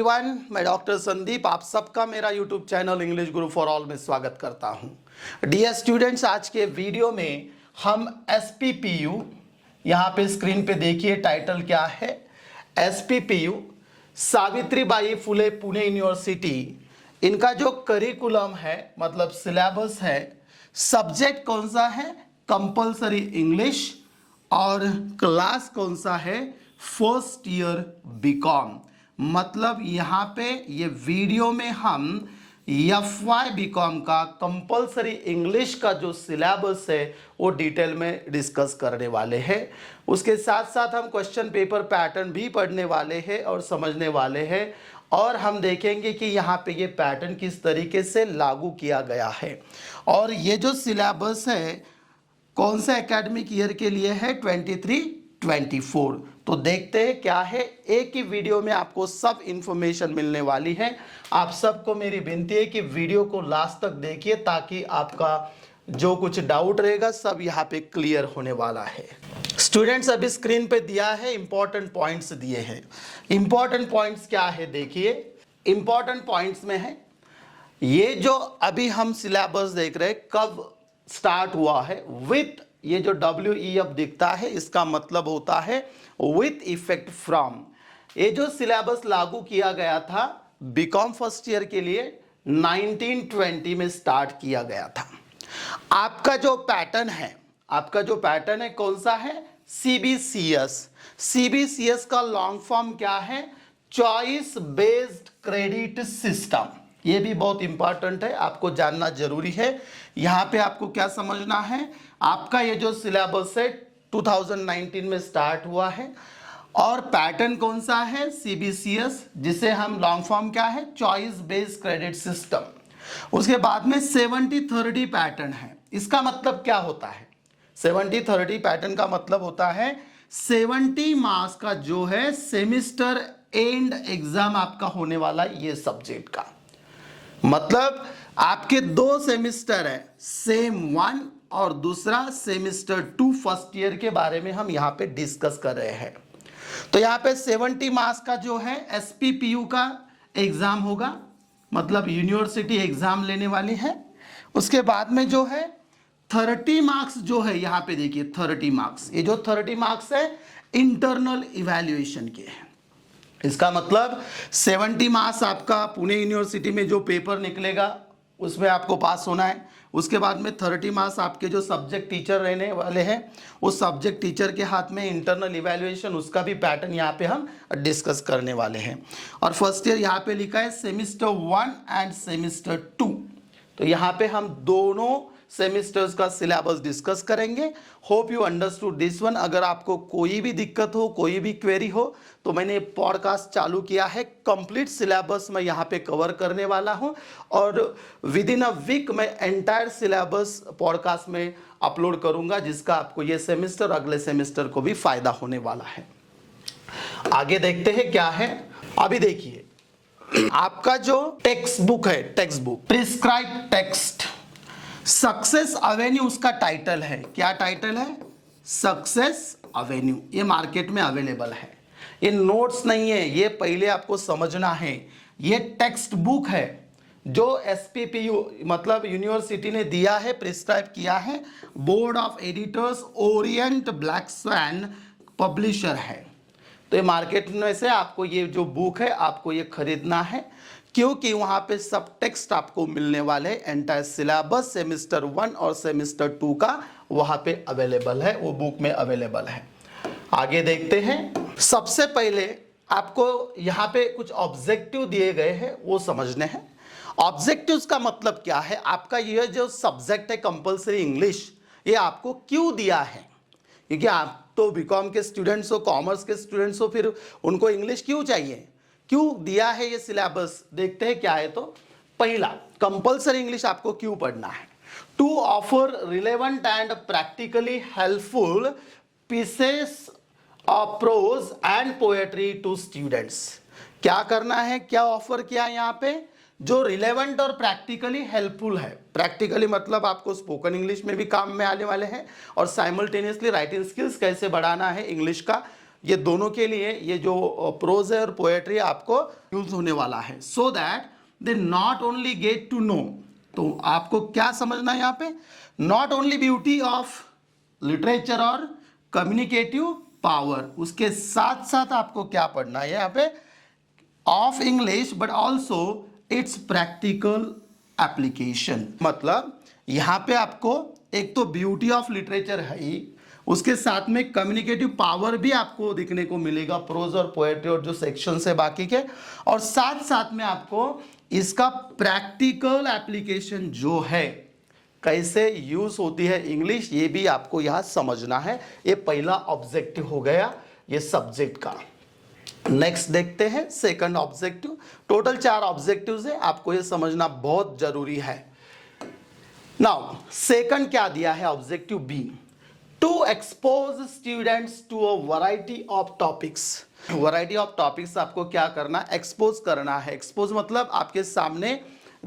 Everyone, मैं doctor Sandeep आप सबका मेरा YouTube channel English Guru for all में स्वागत करता हूं। डियर स्टूडेंट्स, आज के वीडियो में हम SPPU, यहाँ पे स्क्रीन पे देखिए टाइटल क्या है, SPPU सावित्रीबाई फुले पुणे यूनिवर्सिटी, इनका जो करिकुलम है मतलब सिलेबस है, सब्जेक्ट कौन सा है, कंपलसरी इंग्लिश, और क्लास कौन सा है, फर्स्ट ईयर बीकॉम। मतलब यहाँ पे ये वीडियो में हम FY बीकॉम का कंपलसरी इंग्लिश का जो सिलेबस है वो डिटेल में डिस्कस करने वाले हैं। उसके साथ साथ हम क्वेश्चन पेपर पैटर्न भी पढ़ने वाले हैं और समझने वाले हैं, और हम देखेंगे कि यहाँ पे ये पैटर्न किस तरीके से लागू किया गया है। और ये जो सिलेबस है कौन सा एकेडमिक ईयर के लिए है, 23-24। तो देखते हैं क्या है। एक ही वीडियो में आपको सब इंफॉर्मेशन मिलने वाली है। आप सबको मेरी विनती है कि वीडियो को लास्ट तक देखिए ताकि आपका जो कुछ डाउट रहेगा सब यहाँ पे क्लियर होने वाला है। स्टूडेंट्स, अभी स्क्रीन पे दिया है, इंपॉर्टेंट पॉइंट्स दिए हैं। इंपॉर्टेंट पॉइंट्स क्या है देखिए, इंपॉर्टेंट पॉइंट्स में है ये जो अभी हम सिलेबस देख रहे हैं कब स्टार्ट हुआ है, विथ ये जो WEF दिखता है इसका मतलब होता है विथ इफेक्ट फ्रॉम। ये जो सिलेबस लागू किया गया था बीकॉम फर्स्ट ईयर के लिए 1920 में स्टार्ट किया गया था। आपका जो पैटर्न है कौन सा है, CBCS। CBCS का लॉन्ग फॉर्म क्या है, चॉइस बेस्ड क्रेडिट सिस्टम। ये भी बहुत इंपॉर्टेंट है, आपको जानना जरूरी है। यहाँ पे आपको क्या समझना है, आपका ये जो सिलेबस है 2019 में स्टार्ट हुआ है, और पैटर्न कौन सा है, CBCS, जिसे हम लॉन्ग फॉर्म क्या है, चॉइस बेस्ड क्रेडिट सिस्टम। उसके बाद में 70-30 पैटर्न है। इसका मतलब क्या होता है, 70-30 पैटर्न का मतलब होता है 70 मार्क्स का जो है सेमिस्टर एंड एग्जाम आपका होने वाला है ये सब्जेक्ट का। मतलब आपके 2 सेमिस्टर है, सेम 1 और दूसरा सेमिस्टर 2 फर्स्ट ईयर के बारे में हम यहाँ पे डिस्कस कर रहे हैं। तो यहाँ पे 70 मार्क्स का जो है SPPU का एग्जाम होगा, मतलब यूनिवर्सिटी एग्जाम लेने वाली है। उसके बाद में जो है 30 मार्क्स जो है, यहाँ पे देखिए 30 मार्क्स, ये जो 30 मार्क्स है इंटरनल इवैल्यूएशन के हैं। इसका मतलब 70 मार्क्स आपका पुणे यूनिवर्सिटी में जो पेपर निकलेगा उसमें आपको पास होना है। उसके बाद में 30 मार्क्स आपके जो सब्जेक्ट टीचर रहने वाले हैं उस सब्जेक्ट टीचर के हाथ में इंटरनल इवैल्यूएशन, उसका भी पैटर्न यहाँ पे हम डिस्कस करने वाले हैं। और फर्स्ट ईयर यहाँ पे लिखा है सेमिस्टर 1 एंड सेमिस्टर 2। तो यहाँ पे हम दोनों सेमिस्टर्स का सिलेबस डिस्कस करेंगे। Hope you understood this one. अगर आपको कोई भी दिक्कत हो, कोई भी क्वेरी हो, तो मैंने पॉडकास्ट चालू किया है, कंप्लीट सिलेबस मैं यहाँ पे कवर करने वाला हूँ, और विद इन अ वीक मैं एंटायर सिलेबस पॉडकास्ट में अपलोड करूँगा, जिसका आपको ये सेमिस्टर अगले सेमिस्टर को भी फायदा होने वाला है। आगे देखते हैं क्या है। अभी देखिए आपका जो टेक्स्ट बुक है, text book prescribe text success avenue, उसका टाइटल है, क्या टाइटल है, सक्सेस अवेन्यू। ये मार्केट में अवेलेबल है, ये नोट्स नहीं है, ये पहले आपको समझना है। ये टेक्स्ट बुक है जो SPPU मतलब यूनिवर्सिटी ने दिया है, प्रिस्क्राइब किया है, board of editors Orient black swan publisher है। तो ये मार्केट में से आपको ये जो बुक है आपको ये खरीदना है, क्योंकि वहाँ पे सब टेक्स्ट आपको मिलने वाले, एंटायर सिलेबस सेमिस्टर 1 और सेमिस्टर 2 का वहाँ पे अवेलेबल है, वो बुक में अवेलेबल है। आगे देखते हैं। सबसे पहले आपको यहाँ पे कुछ ऑब्जेक्टिव दिए गए हैं वो समझने हैं। ऑब्जेक्टिव्स का मतलब क्या है, आपका ये जो सब्जेक्ट है कंपलसरी इंग्लिश, ये आपको क्यों दिया है, क्योंकि आप तो बीकॉम के स्टूडेंट्स हो, कॉमर्स के स्टूडेंट्स हो, फिर उनको इंग्लिश क्यों चाहिए, क्यों दिया है ये सिलेबस। देखते हैं क्या है। तो पहला, कंपलसरी इंग्लिश आपको क्यों पढ़ना है, to offer relevant and practically helpful pieces of prose and poetry to students. क्या करना है, क्या ऑफर किया यहाँ पे, जो रिलेवेंट और प्रैक्टिकली हेल्पफुल है। प्रैक्टिकली मतलब आपको स्पोकन इंग्लिश में भी काम में आने वाले हैं, और साइमल्टेनियसली राइटिंग स्किल्स कैसे बढ़ाना है इंग्लिश का, ये दोनों के लिए ये जो प्रोज है और पोएट्री आपको यूज होने वाला है, so that they not only get to know. तो आपको क्या समझना है यहाँ पे, not only beauty of literature और कम्युनिकेटिव पावर, उसके साथ साथ आपको क्या पढ़ना है यहाँ पे, of English but also its practical application. मतलब यहाँ पे आपको एक तो ब्यूटी ऑफ लिटरेचर है ही, उसके साथ में कम्युनिकेटिव पावर भी आपको दिखने को मिलेगा, प्रोज और पोएट्री और जो सेक्शंस है बाकी के, और साथ साथ में आपको इसका प्रैक्टिकल एप्लीकेशन जो है, कैसे यूज होती है इंग्लिश, ये भी आपको यहाँ समझना है। ये पहला ऑब्जेक्टिव हो गया ये सब्जेक्ट का। नेक्स्ट देखते हैं सेकंड ऑब्जेक्टिव। टोटल 4 ऑब्जेक्टिव्स है, आपको ये समझना बहुत जरूरी है। नाउ सेकंड क्या दिया है, objective B, to expose students to a variety of topics. Variety of topics आपको क्या करना, एक्सपोज करना है। एक्सपोज मतलब आपके सामने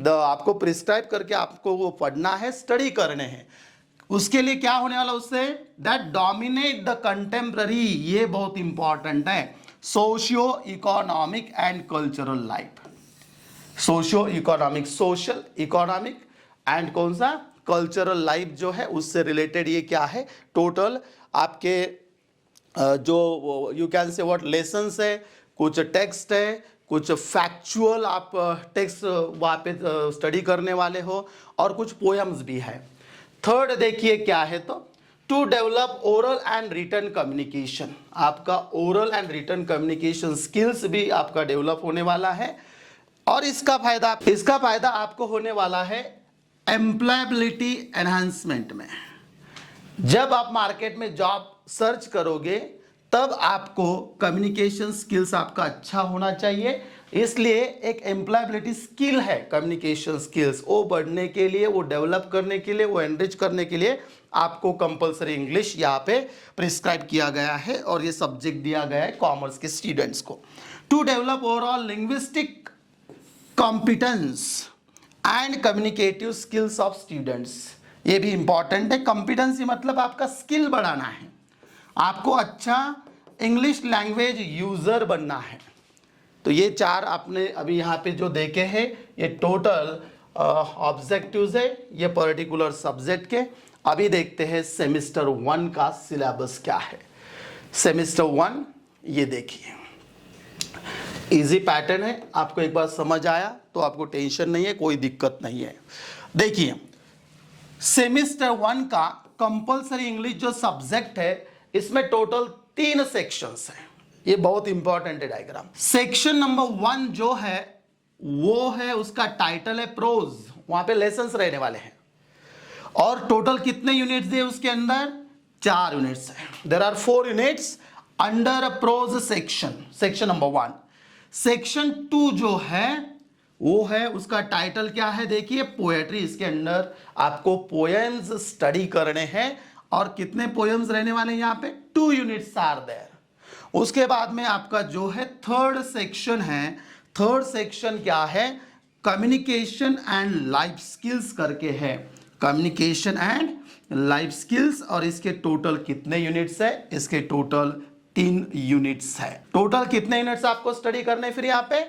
आपको प्रिस्क्राइब करके आपको वो पढ़ना है, स्टडी करने हैं। उसके लिए क्या होने वाला उससे, दैट डोमिनेट द कंटेम्प्ररी, ये बहुत इंपॉर्टेंट है, socio economic and cultural life. Socio economic, social economic and कौन सा, कल्चरल लाइफ जो है उससे रिलेटेड ये क्या है, टोटल आपके जो you can say what lessons है, कुछ टेक्स्ट है, कुछ फैक्चुअल आप टेक्स्ट वहाँ पे स्टडी करने वाले हो, और कुछ पोएम्स भी है। थर्ड देखिए क्या है, तो to develop oral and written communication, आपका oral and written communication skills भी आपका डेवलप होने वाला है। और इसका फायदा आपको होने वाला है एम्प्लॉयबिलिटी एनहांसमेंट में। जब आप मार्केट में जॉब सर्च करोगे तब आपको कम्युनिकेशन स्किल्स आपका अच्छा होना चाहिए, इसलिए एक एम्प्लॉयबिलिटी स्किल है कम्युनिकेशन स्किल्स, वो बढ़ने के लिए, वो डेवलप करने के लिए, वो एनरिच करने के लिए आपको कंपलसरी इंग्लिश यहाँ पे प्रिस्क्राइब किया गया है, और ये सब्जेक्ट दिया गया है कॉमर्स के स्टूडेंट्स को। To develop overall linguistic competence and communicative skills of students, ये भी इंपॉर्टेंट है। कॉम्पिटेंसी मतलब आपका स्किल बढ़ाना है, आपको अच्छा इंग्लिश लैंग्वेज यूजर बनना है। तो ये 4 आपने अभी यहाँ पे जो देखे हैं ये टोटल ऑब्जेक्टिव्स है ये पर्टिकुलर सब्जेक्ट के। अभी देखते हैं सेमेस्टर 1 का सिलेबस क्या है। सेमेस्टर 1 ये देखिए, इजी पैटर्न है, आपको एक बार समझ आया तो आपको टेंशन नहीं है, कोई दिक्कत नहीं है। देखिए सेमेस्टर 1 का कंपलसरी इंग्लिश जो सब्जेक्ट है, इसमें टोटल 3 सेक्शंस हैं, ये बहुत इंपॉर्टेंट है डायग्राम। सेक्शन नंबर 1 जो है वो है, उसका टाइटल है प्रोज, वहां पे लेसन्स रहने वाले हैं, और टोटल कितने यूनिट्स दिए उसके अंदर, 4 यूनिट्स है। There are 4 units under prose section, section number 1। Section 2 जो है वो है, उसका टाइटल क्या है देखिए, पोएट्री। इसके अंदर आपको पोएम्स स्टडी करने हैं, और कितने पोएम्स रहने वाले हैं यहाँ पे, 2 यूनिट्स आर देयर। उसके बाद में आपका जो है थर्ड सेक्शन है, थर्ड सेक्शन क्या है, कम्युनिकेशन एंड लाइफ स्किल्स करके है, कम्युनिकेशन एंड लाइफ स्किल्स, और इसके टोटल कितने यूनिट्स है, इसके टोटल 3 यूनिट्स है। टोटल कितने यूनिट्स आपको स्टडी करने फिर यहाँ पे,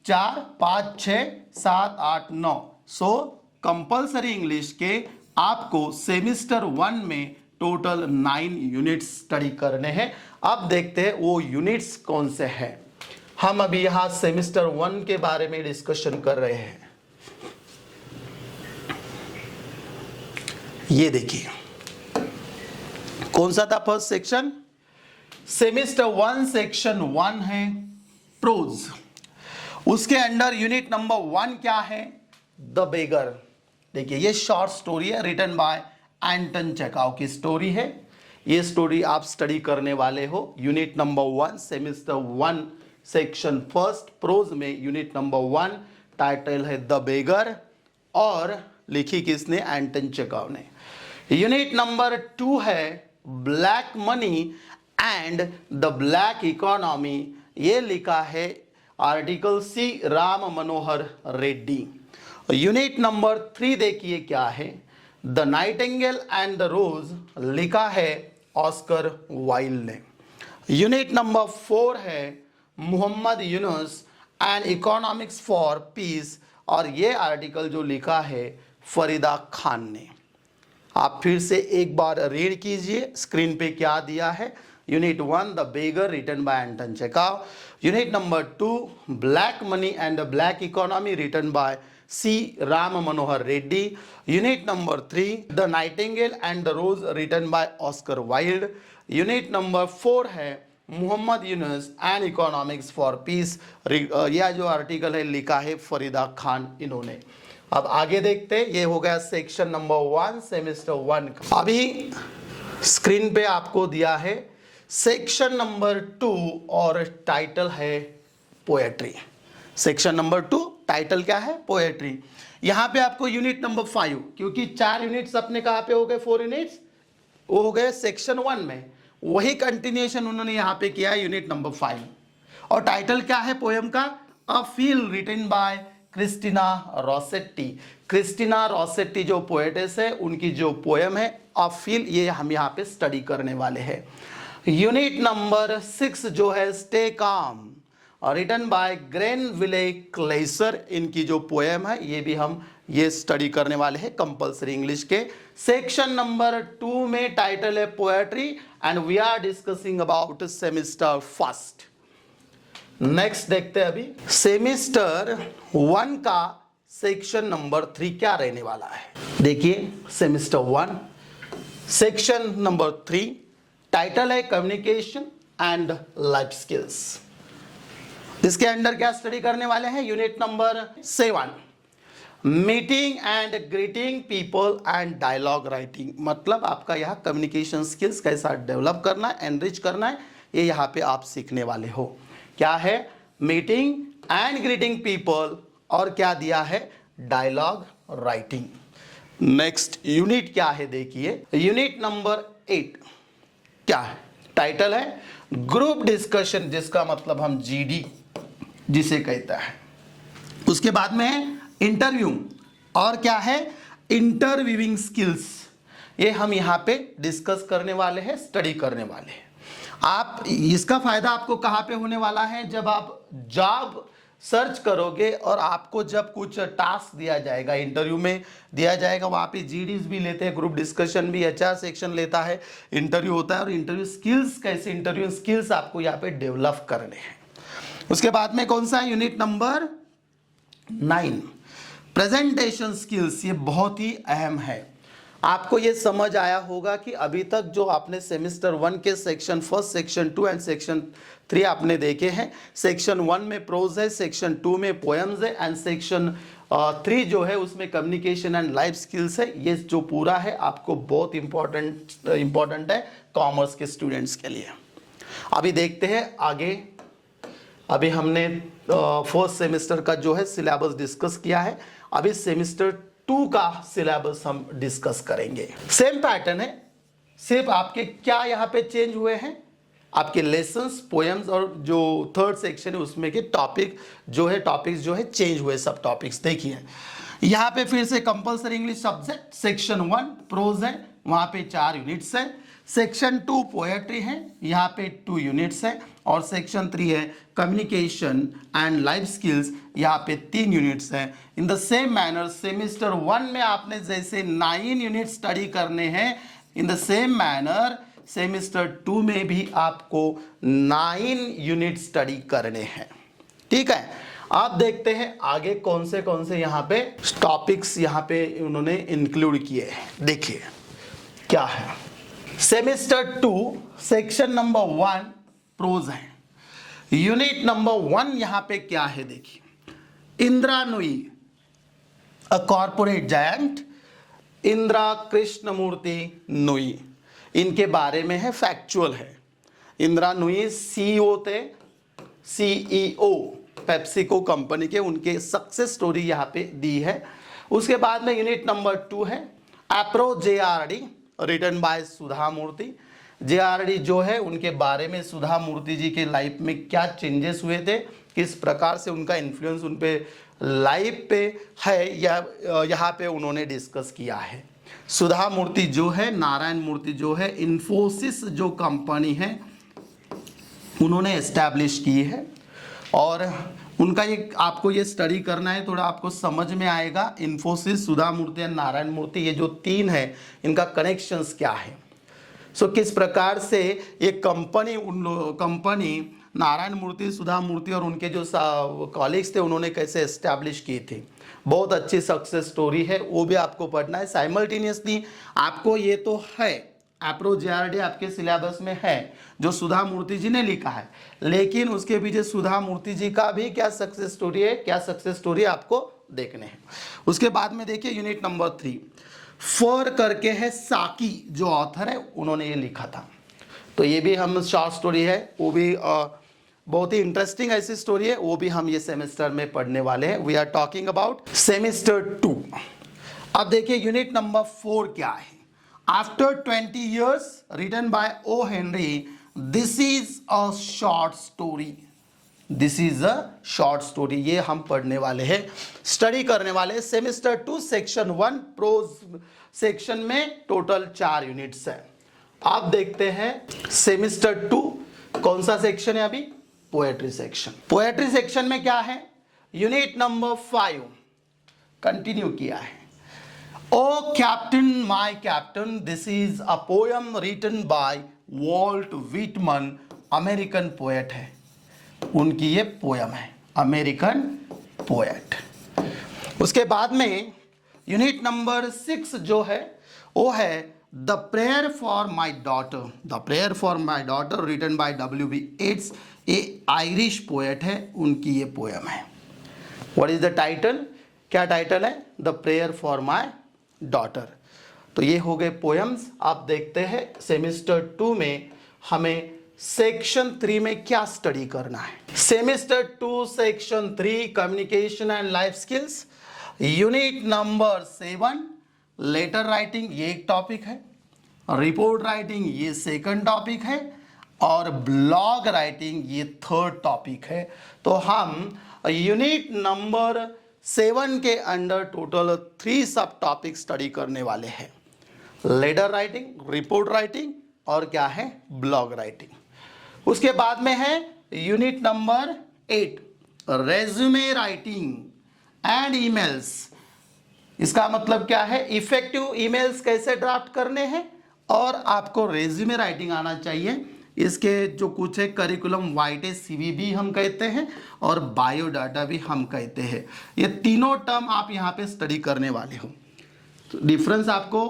4, 5, 6, 7, 8, 9। सो कंपलसरी इंग्लिश के आपको सेमेस्टर 1 में टोटल 9 यूनिट्स स्टडी करने हैं। अब देखते हैं वो यूनिट्स कौन से हैं। हम अभी यहां सेमेस्टर 1 के बारे में डिस्कशन कर रहे हैं। ये देखिए कौन सा था फर्स्ट सेक्शन, सेमेस्टर 1 सेक्शन 1 है प्रोज। उसके अंडर यूनिट नंबर 1 क्या है, द बेगर। देखिए ये शॉर्ट स्टोरी है, रिटन बाय एंटन चेखव की स्टोरी है। ये स्टोरी आप स्टडी करने वाले हो unit number 1 semester 1 section first prose में। यूनिट नंबर 1 टाइटल है द बेगर, और लिखी किसने, एंटन चेखव ने। यूनिट नंबर 2 है black money and the black economy, ये लिखा है article C Ram Manohar Reddy. Unit number 3 देखिए क्या है, the nightingale and the rose, लिखा है ऑस्कर वाइल्ड ने। यूनिट नंबर 4 है Muhammad Yunus and economics for peace, और ये आर्टिकल जो लिखा है फरीदा खान ने। आप फिर से एक बार रीड कीजिए, स्क्रीन पे क्या दिया है। Unit 1 the beggar written by Anton Chekhov, unit number 2 black money and the black economy written by C Ram Manohar Reddy, unit number 3 the nightingale and the rose written by Oscar Wilde, unit number 4 है Muhammad Yunus and economics for peace, यह जो article है लिखा है फरीदा खान इन्होंने। अब आगे देखते हैं, ये हो गया सेक्शन नंबर 1 सेमेस्टर 1 का। अभी स्क्रीन पे आपको दिया है सेक्शन नंबर 2 और टाइटल है पोएट्री। सेक्शन नंबर 2 टाइटल क्या है? पोएट्री। यहाँ पे आपको यूनिट नंबर 5, क्योंकि 4 यूनिट्स अपने कहाँ पे हो गए, 4 यूनिट्स वो हो गए सेक्शन 1 में, वही कंटिन्यूएशन उन्होंने यहाँ पे किया है यूनिट नंबर 5। और टाइटल क्या है पोएम का? A feel written by Christina Rossetti. Christina Rossetti जो पोएटेस है, उनकी जो पोएम है अ फील, ये हम यहाँ पे स्टडी करने वाले हैं। यूनिट नंबर 6 जो है स्टे काम, रिटन बाय ग्रेनविले क्लेसर, इनकी जो पोएम है ये भी हम ये स्टडी करने वाले हैं कंपलसरी इंग्लिश के। सेक्शन नंबर 2 में टाइटल है poetry and we are discussing about semester first. Next देखते हैं अभी सेमिस्टर 1 का सेक्शन नंबर 3 क्या रहने वाला है। देखिए सेमिस्टर 1 सेक्शन नंबर 3 टाइटल है कम्युनिकेशन एंड लाइफ स्किल्स। इसके अंडर क्या स्टडी करने वाले हैं? Unit number 7 meeting and greeting people and dialogue writing, मतलब आपका यहाँ कम्युनिकेशन स्किल्स कैसा डेवलप करना है, एनरिच करना है, ये यहाँ पे आप सीखने वाले हो। क्या है? मीटिंग एंड ग्रीटिंग पीपल, और क्या दिया है? Dialogue writing. नेक्स्ट यूनिट क्या है देखिए, यूनिट नंबर 8 क्या है? टाइटल है ग्रुप डिस्कशन, जिसका मतलब हम जीडी जिसे कहता है। उसके बाद में है इंटरव्यू, और क्या है? Interviewing skills. ये हम यहाँ पे डिस्कस करने वाले हैं, स्टडी करने वाले हैं। आप इसका फायदा आपको कहाँ पे होने वाला है? जब आप जॉब सर्च करोगे और आपको जब कुछ टास्क दिया जाएगा, इंटरव्यू में दिया जाएगा, वहाँ पे जीडीज भी लेते हैं, ग्रुप डिस्कशन भी, एचआर सेक्शन लेता है, इंटरव्यू होता है, और इंटरव्यू स्किल्स कैसे, इंटरव्यू स्किल्स आपको यहाँ पे डेवलप करने हैं। उसके बाद में कौन सा है? Unit number 9 presentation skills. ये बहुत ही अहम है। आपको ये समझ आया होगा कि अभी तक जो आपने सेमेस्टर 1 के सेक्शन 1, सेक्शन 2 एंड सेक्शन 3 आपने देखे हैं। सेक्शन 1 में प्रोज है, सेक्शन 2 में पोएम्स है, एंड सेक्शन 3 जो है उसमें कम्युनिकेशन एंड लाइफ स्किल्स है। ये जो पूरा है आपको बहुत इंपॉर्टेंट है कॉमर्स के स्टूडेंट्स के लिए। अभी देखते हैं आगे। अभी हमने फर्स्ट सेमेस्टर का जो है सिलेबस डिस्कस किया है, अभी सेमेस्टर 2 का सिलेबस हम डिस्कस करेंगे। सेम पैटर्न है, सिर्फ आपके क्या यहाँ पे चेंज हुए हैं, आपके लेसन्स, पोएम्स, और जो थर्ड सेक्शन है उसमें के टॉपिक्स जो है चेंज हुए, सब टॉपिक्स। देखिए यहाँ पे फिर से compulsory English subject section 1 prose है, वहाँ पे 4 यूनिट्स है। सेक्शन 2 पोएट्री है, यहाँ पे 2 यूनिट्स है, और सेक्शन 3 है कम्युनिकेशन एंड लाइफ स्किल्स, यहाँ पे 3 यूनिट्स है। In the same manner semester 1 में आपने जैसे 9 यूनिट स्टडी करने हैं, in the same manner semester 2 में भी आपको 9 यूनिट स्टडी करने हैं। ठीक है, आप देखते हैं आगे कौन से यहाँ पे टॉपिक्स यहाँ पे उन्होंने इंक्लूड किए हैं। देखिए क्या है, सेमेस्टर 2 सेक्शन नंबर 1 प्रोज है। यूनिट नंबर 1 यहाँ पे क्या है देखिए, Indira Nooyi a corporate giant, Indira Krishnamurthy Nooyi, इनके बारे में है, फैक्चुअल है। इंदिरा नुई सीईओ थे, सीईओ पेप्सिको कंपनी के, उनके सक्सेस स्टोरी यहाँ पे दी है। उसके बाद में यूनिट नंबर 2 है अप्रो जेआरडी रिटन बाय सुधा मूर्ति। जेआरडी जो है उनके बारे में, सुधा मूर्ति जी के लाइफ में क्या चेंजेस हुए थे, किस प्रकार से उनका इन्फ्लुएंस उन पे लाइफ पे है, यहाँ पे उन्होंने डिस्कस किया है। सुधा मूर्ति जो है, नारायण मूर्ति जो है, इन्फोसिस जो कंपनी है उन्होंने एस्टैब्लिश की है। और उनका ये आपको ये स्टडी करना है, थोड़ा आपको समझ में आएगा। इन्फोसिस, सुधा मूर्ति और नारायण मूर्ति, ये जो तीन है इनका कनेक्शंस क्या है। सो किस प्रकार से ये कंपनी नारायण मूर्ति, सुधा मूर्ति और उनके जो कॉलीग्स थे उन्होंने कैसे एस्टैब्लिश की थी। बहुत अच्छी सक्सेस स्टोरी है, वो भी आपको पढ़ना है। साइमल्टेनियसली आपको ये तो है, एप्रोजेआरडी आपके सिलेबस में है जो सुधा मूर्ति जी ने लिखा है, लेकिन उसके पीछे सुधा मूर्ति जी का भी क्या सक्सेस स्टोरी है, क्या सक्सेस स्टोरी आपको देखने हैं। उसके बाद में देखिए यूनिट नंबर 3 फॉर करके है, साकी जो ऑथर है उन्होंने ये लिखा था। तो ये भी हम शॉर्ट स्टोरी है, वो भी बहुत ही इंटरेस्टिंग ऐसी स्टोरी है, वो भी हम ये सेमेस्टर में पढ़ने वाले हैं। We are talking about semester 2। अब देखिए यूनिट नंबर 4 क्या है। After 20 years written by O. Henry, this is a short story. This is a short story, ये हम पढ़ने वाले हैं, स्टडी करने वाले हैं। सेमेस्टर 2 सेक्शन 1 प्रोज सेक्शन में टोटल 4 यूनिट्स है। आप देखते हैं सेमेस्टर 2 कौन सा सेक्शन है अभी, पोएट्री सेक्शन। पोएट्री सेक्शन में क्या है, यूनिट नंबर 5 कंटिन्यू किया है। O captain my captain, this is a poem written by Walt Whitman, American poet है, उनकी ये पोयम है, अमेरिकन पोएट। उसके बाद में यूनिट नंबर 6 जो है वो है the prayer for my daughter. The prayer for my daughter written by W.B. Yeats, ये आयरिश पोएट है, उनकी ये पोयम है। व्हाट इज द टाइटल, क्या टाइटल है, the prayer for my daughter. तो ये हो गए पोयम्स। आप देखते हैं सेमेस्टर 2 में हमें सेक्शन 3 में क्या स्टडी करना है। Semester 2 section 3 communication and life skills, unit number 7 letter writing, ये एक टॉपिक है, रिपोर्ट राइटिंग ये सेकंड टॉपिक है, और ब्लॉग राइटिंग ये थर्ड टॉपिक है। तो हम यूनिट नंबर 7 के अंडर टोटल 3 सब टॉपिक स्टडी करने वाले हैं। लेटर राइटिंग, रिपोर्ट राइटिंग और क्या है, ब्लॉग राइटिंग। उसके बाद में है unit number 8 resume writing and emails. इसका मतलब क्या है, इफेक्टिव ईमेल्स कैसे ड्राफ्ट करने हैं, और आपको रेज्यूमे राइटिंग आना चाहिए। इसके जो कुछ है करिकुलम वाइटे CV भी हम कहते हैं और बायोडाटा भी हम कहते हैं। ये तीनों टर्म आप यहाँ पे स्टडी करने वाले हो। तो डिफरेंस आपको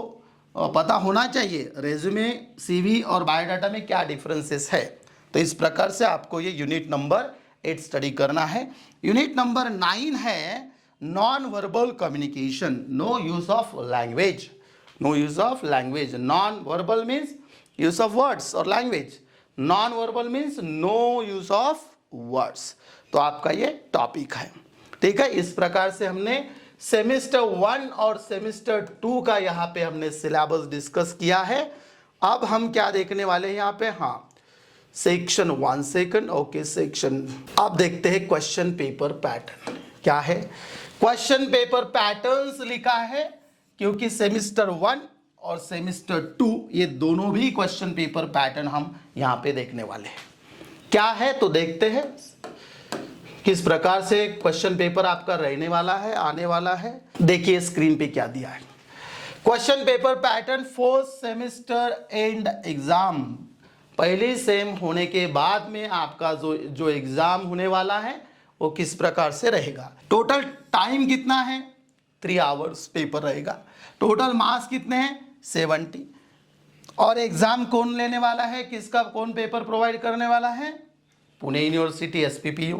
पता होना चाहिए, रेज्यूमे, CV और बायोडाटा में क्या डिफरेंसेस है। तो इस प्रकार से आपको ये यूनिट नंबर 8 स्टडी करना है। यूनिट नंबर 9 है non verbal communication, no use of language. No use of language, non verbal means use of words और language, non verbal means no use of words. तो आपका ये टॉपिक है, ठीक है। इस प्रकार से हमने सेमेस्टर 1 और सेमेस्टर 2 का यहाँ पे हमने सिलेबस डिस्कस किया है। अब हम क्या देखने वाले हैं यहाँ पे, हाँ सेक्शन 1 सेकंड, ओके सेक्शन। अब देखते हैं क्वेश्चन पेपर पैटर्न क्या है। क्वेश्चन पेपर पैटर्न्स लिखा है क्योंकि सेमेस्टर 1 और सेमेस्टर 2 ये दोनों भी क्वेश्चन पेपर पैटर्न हम यहाँ पे देखने वाले हैं। क्या है तो देखते हैं किस प्रकार से क्वेश्चन पेपर आपका रहने वाला है, आने वाला है। देखिए स्क्रीन पे क्या दिया है, question paper pattern for semester and exam. पहली सेम होने के बाद में आपका जो एग्जाम होने वाला है वो किस प्रकार से रहेगा। टोटल टाइम कितना है, 3 आवर्स पेपर रहेगा। टोटल मार्क्स कितने हैं, 70। और एग्जाम कौन लेने वाला है, किसका कौन पेपर प्रोवाइड करने वाला है, पुणे यूनिवर्सिटी SPPU।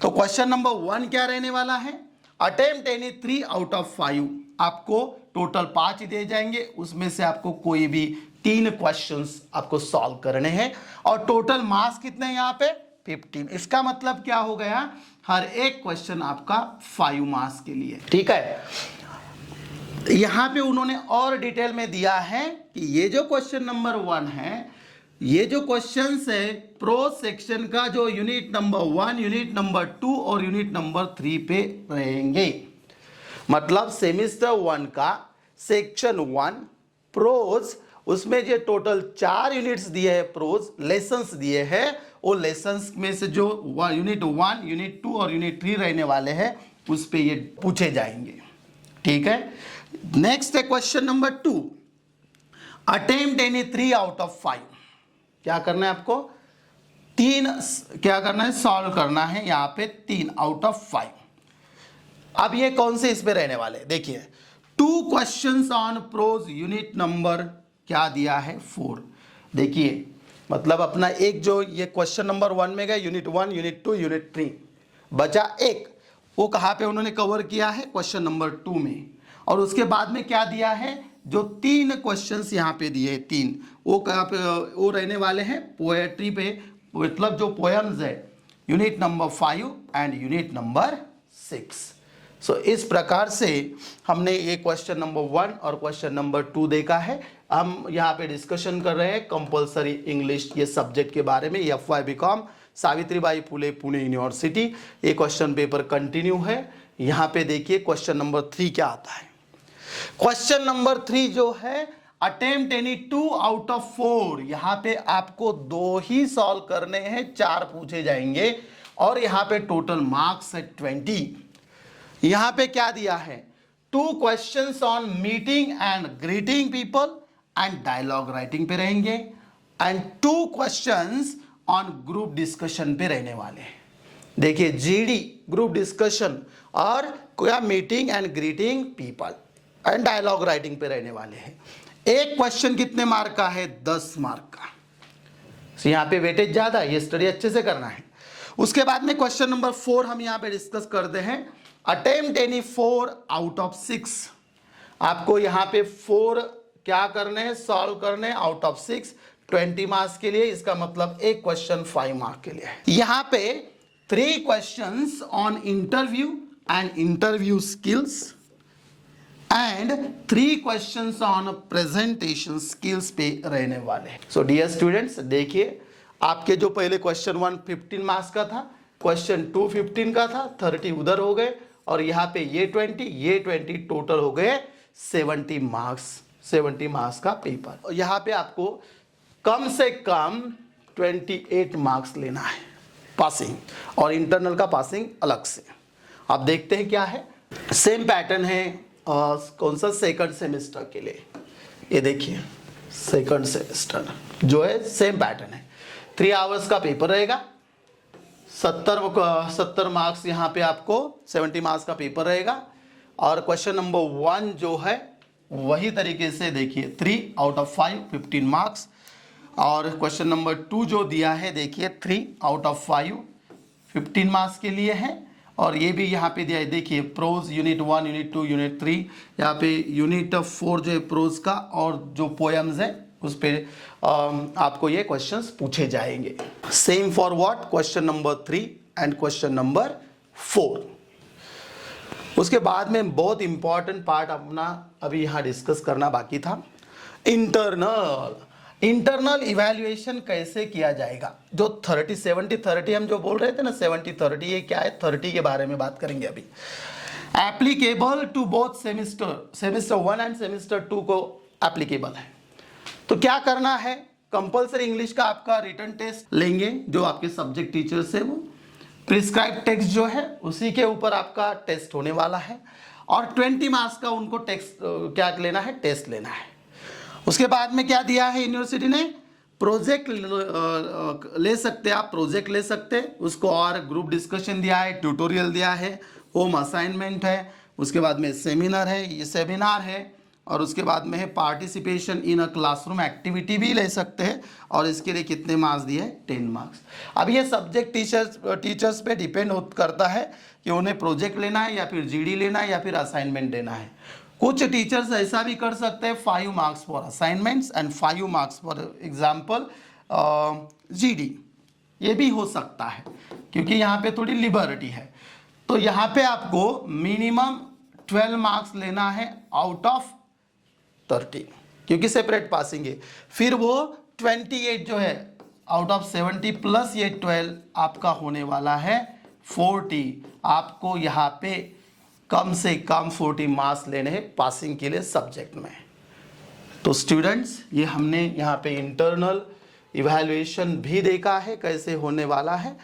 तो क्वेश्चन नंबर 1 क्या रहने वाला है, अटेम्प्ट एनी 3 आउट ऑफ 5। आपको टोटल 5 दिए जाएंगे, उसमें से आपको कोई भी 3 क्वेश्चंस आपको सॉल्व करने हैं। और टोटल मार्क्स कितने हैं यहाँ पे, 15। इसका मतलब क्या हो गया, हर एक क्वेश्चन आपका 5 मार्क्स के लिए, ठीक है। यहाँ पे उन्होंने और डिटेल में दिया है कि ये जो क्वेश्चन नंबर 1 है, ये जो क्वेश्चंस है प्रो सेक्शन का, जो यूनिट नंबर 1, यूनिट नंबर 2 और यूनिट नंबर 3 पे रहेंगे। मतलब सेमेस्टर 1 का सेक्शन 1 प्रोज, उसमें जो टोटल 4 यूनिट्स दिए हैं, प्रोज लेसन्स दिए हैं, वो लेसन्स में से जो यूनिट 1, यूनिट 2 और यूनिट 3 रहने वाले हैं उस पे ये पूछे जाएंगे। ठीक है, नेक्स्ट है question number 2, attempt any 3 out of 5। क्या करना है आपको, 3 क्या करना है, सॉल्व करना है यहाँ पे 3 आउट ऑफ 5। अब ये कौन से इस पे रहने वाले, देखिए 2 questions on prose, unit number क्या दिया है 4। देखिए मतलब अपना एक जो ये क्वेश्चन नंबर 1 में गया, यूनिट 1, यूनिट 2, यूनिट 3, बचा एक, वो कहाँ पे उन्होंने कवर किया है, क्वेश्चन नंबर 2 में। और उसके बाद में क्या दिया है, जो 3 क्वेश्चंस यहाँ पे दिए 3, वो कहाँ पे, वो रहने वाले हैं पोएट्री पे, मतलब जो पोएम्स है unit number 5 and unit number 6। सो इस प्रकार से हमने ये क्वेश्चन नंबर 1 और क्वेश्चन नंबर 2 देखा है। हम यहाँ पे डिस्कशन कर रहे हैं कंपलसरी इंग्लिश ये सब्जेक्ट के बारे में, FY BCom Savitribai Phule Pune university. ये क्वेश्चन पेपर कंटिन्यू है। यहाँ पे देखिए क्वेश्चन नंबर 3 क्या आता है। क्वेश्चन नंबर 3 जो है, अटेम्प्ट एनी 2 आउट ऑफ 4। यहाँ पे आपको 2 ही सॉल्व करने हैं, 4 पूछे जाएंगे और यहाँ पे टोटल मार्क्स है 20। यहाँ पे क्या दिया है, 2 questions on meeting and greeting people and dialogue writing पे रहेंगे and 2 questions on group discussion पे रहने वाले हैं। देखिए GD ग्रुप डिस्कशन और क्या meeting and greeting people and dialogue writing पे रहने वाले हैं। एक क्वेश्चन कितने मार्क का है, 10 मार्क का। तो यहाँ पे वेटेज ज्यादा है, ये स्टडी अच्छे से करना है। उसके बाद में क्वेश्चन नंबर 4 हम यहाँ पे डिस्कस करते हैं, अटेम्प्ट एनी 4 आउट ऑफ 6। आपको यहाँ पे 4 क्या करने हैं, सॉल्व करने हैं आउट ऑफ 6, 20 मार्क्स के लिए। इसका मतलब एक क्वेश्चन 5 मार्क के लिए है। यहाँ पे 3 questions on interview and interview skills and 3 questions on presentation skills पे रहने वाले हैं। सो डियर स्टूडेंट्स, देखिए आपके जो पहले क्वेश्चन 1 15 मार्क्स का था, क्वेश्चन 2 15 का था, 30 उधर हो गए और यहाँ पे ये 20 टोटल हो गए 70 मार्क्स का पेपर। और यहाँ पे आपको कम से कम 28 मार्क्स लेना है पासिंग, और इंटरनल का पासिंग अलग से। आप देखते हैं क्या है, सेम पैटर्न है कौन सा, सेकंड सेमेस्टर के लिए। ये देखिए सेकंड सेमेस्टर जो है सेम पैटर्न है, 3 आवर्स का पेपर रहेगा, 70 मार्क्स यहाँ पे आपको 70 मार्क्स का पेपर रहेगा। और क्वेश्चन नंबर 1 जो है वही तरीके से देखिए 3 आउट ऑफ 5 15 मार्क्स, और क्वेश्चन नंबर 2 जो दिया है देखिए 3 आउट ऑफ 5 15 मार्क्स के लिए है। और ये भी यहाँ पे दिया है, देखिए प्रोज यूनिट 1, यूनिट 2, यूनिट 3, यहाँ पे यूनिट 4 जो है प्रोज का और जो पोएम्स है उस पे आपको ये क्वेश्चंस पूछे जाएंगे। Same for what, question number 3 and question number 4। उसके बाद में बहुत इंपॉर्टेंट पार्ट अपना अभी यहाँ डिस्कस करना बाकी था, इंटरनल इवैल्यूएशन कैसे किया जाएगा। जो 30 70 30 हम जो बोल रहे थे ना, 70 30, ये क्या है, 30 के बारे में बात करेंगे अभी। Applicable to both semester 1 and semester 2 को एप्लीकेबल है। तो क्या करना है, कंपलसरी इंग्लिश का आपका रिटन टेस्ट लेंगे, जो आपके सब्जेक्ट टीचर से वो प्रिस्क्राइब टेक्स्ट जो है उसी के ऊपर आपका टेस्ट होने वाला है, और 20 मार्क्स का उनको टेक्स्ट क्या लेना है, टेस्ट लेना है। उसके बाद में क्या दिया है यूनिवर्सिटी ने, प्रोजेक्ट ले सकते हैं आप, प्रोजेक्ट ले सकते हैं उसको, और ग्रुप डिस्कशन दिया है, ट्यूटोरियल दिया है, होम असाइनमेंट है, उसके बाद में सेमिनार है, ये सेमिनार है, और उसके बाद में है participation in a classroom activity भी ले सकते हैं, और इसके लिए कितने मार्क्स दिए, 10 मार्क्स। अब ये सब्जेक्ट टीचर्स पे डिपेंड करता है कि उन्हें प्रोजेक्ट लेना है या फिर GD लेना है या फिर असाइनमेंट देना है। कुछ टीचर्स ऐसा भी कर सकते हैं 5 marks for assignments and 5 marks for example GD, ये भी हो सकता है क्योंकि यहाँ पे थोड़ी लिबर्टी है। तो यहाँ पे आपको मिनिमम 12 मार्क्स लेना है आउट ऑफ 30, क्योंकि सेपरेट पासिंग है। फिर वो 28 जो है आउट ऑफ 70 प्लस ये 12 आपका होने वाला है 40। आपको यहाँ पे कम से कम 40 मार्क्स लेने हैं पासिंग के लिए सब्जेक्ट में। तो स्टूडेंट्स, ये हमने यहाँ पे इंटरनल इवैल्यूएशन भी देखा है कैसे होने वाला है।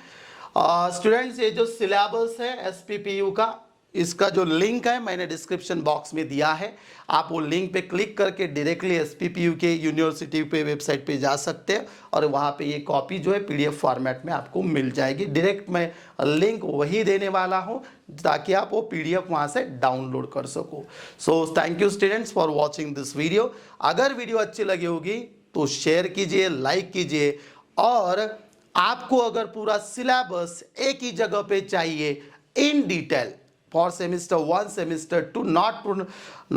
स्टूडेंट्स, ये जो सिलेबस है SPPU का, इसका जो लिंक है मैंने डिस्क्रिप्शन बॉक्स में दिया है। आप वो लिंक पे क्लिक करके डायरेक्टली SPPU के यूनिवर्सिटी पे वेबसाइट पे जा सकते हैं और वहाँ पे ये कॉपी जो है PDF फॉर्मेट में आपको मिल जाएगी। डायरेक्ट मैं लिंक वही देने वाला हूँ ताकि आप वो PDF वहाँ से डाउनलोड कर सको। So thank you students for watching this video. अगर वीडियो अच्छी लगी होगी तो शेयर कीजिए, लाइक कीजिए, और आपको अगर पूरा सिलेबस एक ही जगह पे चाहिए in detail for semester 1, semester 2,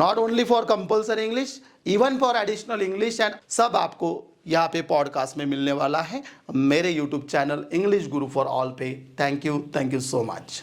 not only for compulsory English, even for additional English, and सब आपको यहाँ पे पॉडकास्ट में मिलने वाला है मेरे YouTube channel English Guru for all पे। Thank you so much.